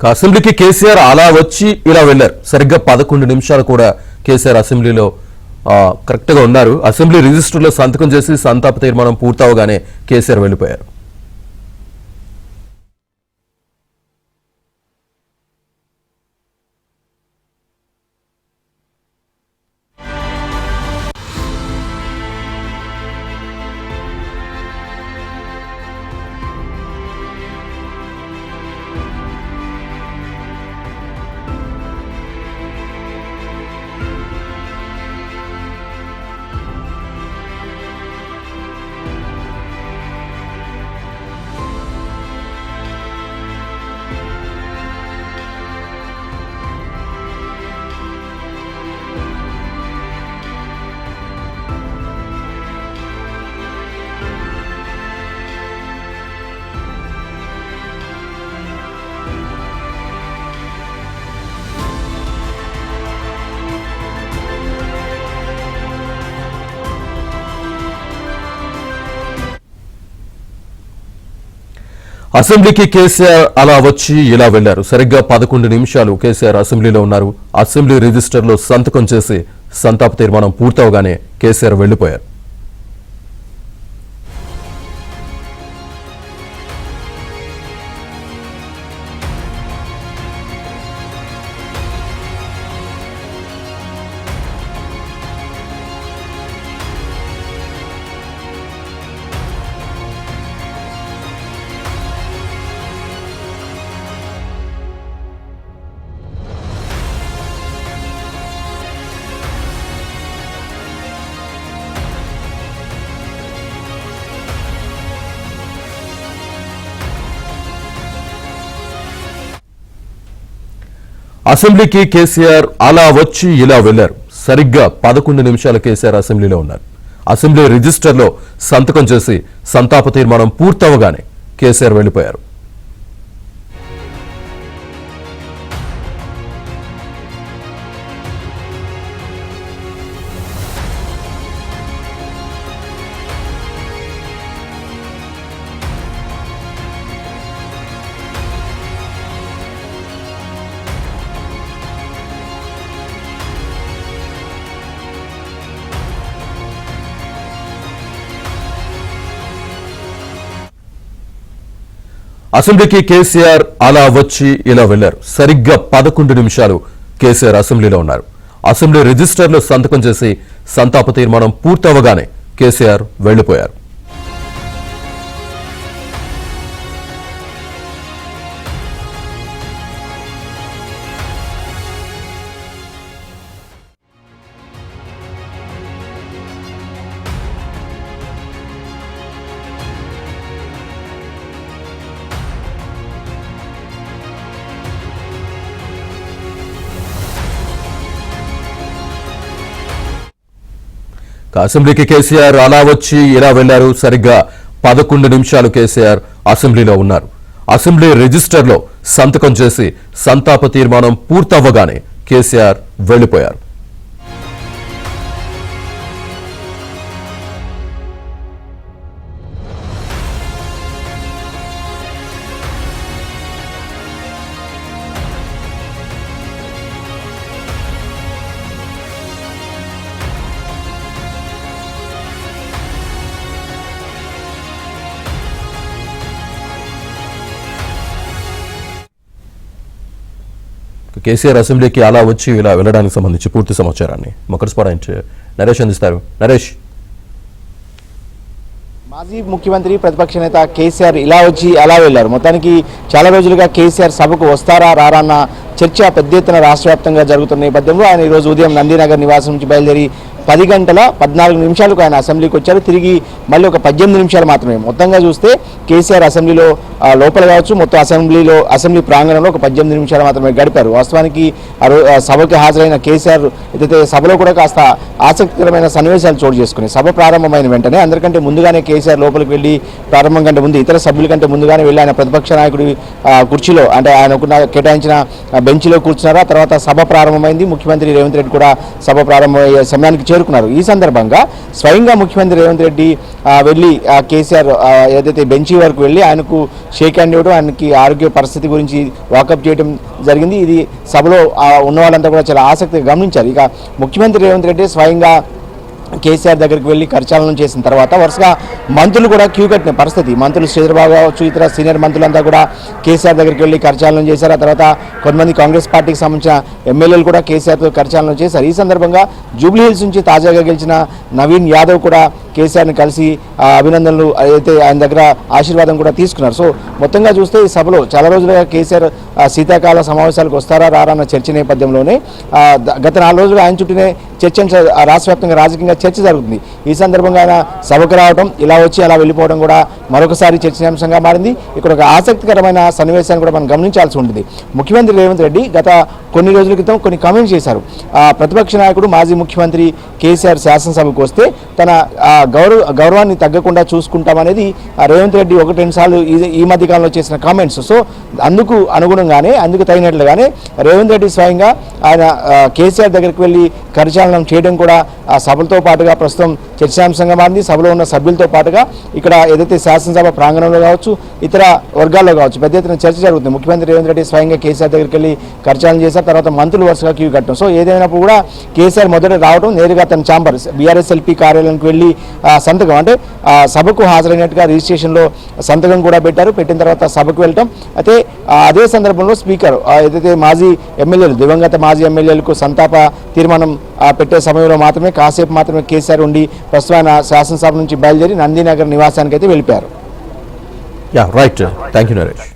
అసెంబ్లీకి కేసీఆర్ అలా వచ్చి ఇలా వెళ్లారు. సరిగ్గా 11 నిమిషాలు కూడా కేసీఆర్ అసెంబ్లీలో కరెక్ట్ గా ఉన్నారు. అసెంబ్లీ రిజిస్టర్లో సంతకం చేసి సంతాప తీర్మానం పూర్తవగానే కేసీఆర్ వెళ్లిపోయారు. అసెంబ్లీకి కేసీఆర్ అలా వచ్చి ఇలా వెళ్లారు. సరిగ్గా 11 నిమిషాలు కేసీఆర్ అసెంబ్లీలో ఉన్నారు. అసెంబ్లీ రిజిస్టర్లో సంతకం చేసి సంతాప తీర్మానం పూర్తవగానే కేసీఆర్ వెళ్లిపోయారు. అసెంబ్లీకి కేసీఆర్ అలా వచ్చి ఇలా వెళ్లారు. సరిగ్గా 11 నిమిషాలు కేసీఆర్ అసెంబ్లీలో ఉన్నారు. అసెంబ్లీ రిజిస్టర్లో సంతకం చేసి సంతాప తీర్మానం పూర్తవగానే కేసీఆర్ వెళ్లిపోయారు. అసెంబ్లీకి కేసీఆర్ అలా వచ్చి ఇలా వెళ్లారు. సరిగ్గా 11 నిమిషాలు కేసీఆర్ అసెంబ్లీలో ఉన్నారు. అసెంబ్లీ రిజిస్టర్లో సంతకం చేసి సంతాప తీర్మానం పూర్తవగానే కేసీఆర్ వెళ్లిపోయారు. అసెంబ్లీకి కేసీఆర్ అలా వచ్చి ఇలా వెళ్లారు. సరిగ్గా 11 నిమిషాలు కేసీఆర్ అసెంబ్లీలో ఉన్నారు. అసెంబ్లీ రిజిస్టర్లో సంతకం చేసి సంతాప తీర్మానం పూర్తవ్వగానే కేసీఆర్ వెళ్లిపోయారు. కేసీఆర్ అసెంబ్లీకి అలా వచ్చి ఇలా వెళ్లడానికి సంబంధించి పూర్తి సమాచారాన్ని మకర్ స్పాయింట్ నరేష్ అందిస్తారు. నరేష్, మాజీ ముఖ్యమంత్రి ప్రతిపక్ష నేత కేసీఆర్ ఇలా వచ్చి అలా వెళ్లారు. మొత్తానికి చాలా రోజులుగా కేసీఆర్ సభకు వస్తారా రారా అన్న చర్చ పెద్ద ఎత్తున రాష్ట్ర వ్యాప్తంగా జరుగుతున్న నేపథ్యంలో ఆయన ఈరోజు ఉదయం నందినగర్ నివాసం నుంచి బయలుదేరి 10 గంటల 14 నిమిషాలకు ఆయన అసెంబ్లీకి వచ్చారు. తిరిగి మళ్ళీ ఒక 18 నిమిషాలు మాత్రమే. మొత్తంగా చూస్తే కేసీఆర్ అసెంబ్లీలో లోపల కావచ్చు, మొత్తం అసెంబ్లీ ప్రాంగణంలో ఒక 18 నిమిషాలు మాత్రమే గడిపారు. వాస్తవానికి సభకి హాజరైన కేసీఆర్ ఏదైతే సభలో కూడా కాస్త ఆసక్తికరమైన సన్నివేశాలు చోటు చేసుకుని సభ ప్రారంభమైన వెంటనే అందరికంటే ముందుగానే కేసీఆర్ లోపలికి వెళ్ళి ప్రారంభం కంటే ముందు ఇతర సభ్యుల కంటే ముందుగానే వెళ్ళి ఆయన ప్రతిపక్ష నాయకుడి కుర్చీలో అంటే ఆయనకు కేటాయించిన బెంచ్లో కూర్చున్నారు. ఆ తర్వాత సభ ప్రారంభమైంది. ముఖ్యమంత్రి రేవంత్ రెడ్డి కూడా సభ ప్రారంభమయ్యే సమయానికి చేరుకున్నారు. ఈ సందర్భంగా స్వయంగా ముఖ్యమంత్రి రేవంత్ రెడ్డి వెళ్ళి కేసీఆర్ ఏదైతే బెంచీ వరకు వెళ్ళి ఆయనకు షేక్ హ్యాండ్ ఇవ్వడం, ఆయనకి ఆరోగ్య పరిస్థితి గురించి వాకప్ చేయడం జరిగింది. ఇది సభలో ఉన్న వాళ్ళంతా కూడా చాలా ఆసక్తిగా గమనించారు. ఇక ముఖ్యమంత్రి రేవంత్ రెడ్డి స్వయంగా కేసీఆర్ దగ్గరికి వెళ్ళి కరచాలనం చేసిన తర్వాత వరుసగా మంత్రులు కూడా క్యూ కట్టిన పరిస్థితి. మంత్రులు శ్రీధర్బాబు కావచ్చు, ఇతర సీనియర్ మంత్రులంతా కూడా కేసీఆర్ దగ్గరికి వెళ్ళి కరచాలనం చేశారు. ఆ తర్వాత కొంతమంది కాంగ్రెస్ పార్టీకి సంబంధించిన ఎమ్మెల్యేలు కూడా కేసీఆర్తో కరచాలనం చేశారు. ఈ సందర్భంగా జూబ్లీ హిల్స్ నుంచి తాజాగా గెలిచిన నవీన్ యాదవ్ కూడా కేసీఆర్ని కలిసి అభినందనలు అయితే ఆయన దగ్గర ఆశీర్వాదం కూడా తీసుకున్నారు. సో మొత్తంగా చూస్తే ఈ సభలో చాలా రోజులుగా కేసీఆర్ శీతాకాల సమావేశాలకు వస్తారా రారా అన్న చర్చ నేపథ్యంలోనే గత 4 రోజులుగా ఆయన చుట్టూనే చర్చ రాష్ట్ర వ్యాప్తంగా రాజకీయంగా చర్చ జరుగుతుంది. ఈ సందర్భంగా ఆయన సభకు రావడం, ఇలా వచ్చి అలా వెళ్ళిపోవడం కూడా మరొకసారి చర్చనీయాంశంగా మారింది. ఇక్కడ ఒక ఆసక్తికరమైన సన్నివేశాన్ని కూడా మనం గమనించాల్సి ఉంటుంది. ముఖ్యమంత్రి రేవంత్ రెడ్డి గత కొన్ని రోజుల క్రితం కొన్ని కామెంట్స్ చేశారు. ప్రతిపక్ష నాయకుడు మాజీ ముఖ్యమంత్రి కేసీఆర్ శాసనసభకు వస్తే తన గౌరవాన్ని తగ్గకుండా చూసుకుంటామనేది రేవంత్ రెడ్డి 1-2 సార్లు ఈ మధ్య కాలంలో చేసిన కామెంట్స్. సో అందుకు అనుగుణంగానే, అందుకు తగినట్లుగానే రేవంత్ రెడ్డి స్వయంగా ఆయన కేసీఆర్ దగ్గరికి వెళ్ళి కరచాలనం చేయడం కూడా ఆ సభలతో పాటుగా ప్రస్తుతం చర్చాంశంగా మారింది. సభలో ఉన్న సభ్యులతో పాటుగా ఇక్కడ ఏదైతే శాసనసభ ప్రాంగణంలో కావచ్చు, ఇతర వర్గాల్లో కావచ్చు పెద్ద ఎత్తున చర్చ జరుగుతుంది. ముఖ్యమంత్రి రేవంత్ రెడ్డి స్వయంగా కేసీఆర్ దగ్గరికి వెళ్ళి కరచాలనం చేశారు. తర్వాత మంత్రులు వరుసగా క్యూ కట్టడం. సో ఏదైనప్పుడు కూడా కేసీఆర్ మొదట రావడం, నేరుగా తన ఛాంబర్ బీఆర్ఎస్ఎల్పీ కార్యాలయానికి వెళ్ళి సంతకం అంటే సభకు హాజరైనట్టుగా రిజిస్ట్రేషన్లో సంతకం కూడా పెట్టారు. పెట్టిన తర్వాత సభకు వెళ్ళటం. అయితే అదే సందర్భంలో స్పీకర్ ఏదైతే మాజీ ఎమ్మెల్యేలు, దివంగత మాజీ ఎమ్మెల్యేలకు సంతాప తీర్మానం పెట్టే సమయంలో మాత్రమే కాసేపు మాత్రమే కేసీఆర్ ఉండి ప్రస్తుతం శాసనసభ నుంచి బయలుదేరి నందీనగర్ నివాసానికి అయితే వెళ్ళిపోయారు. Right, thank you Naresh.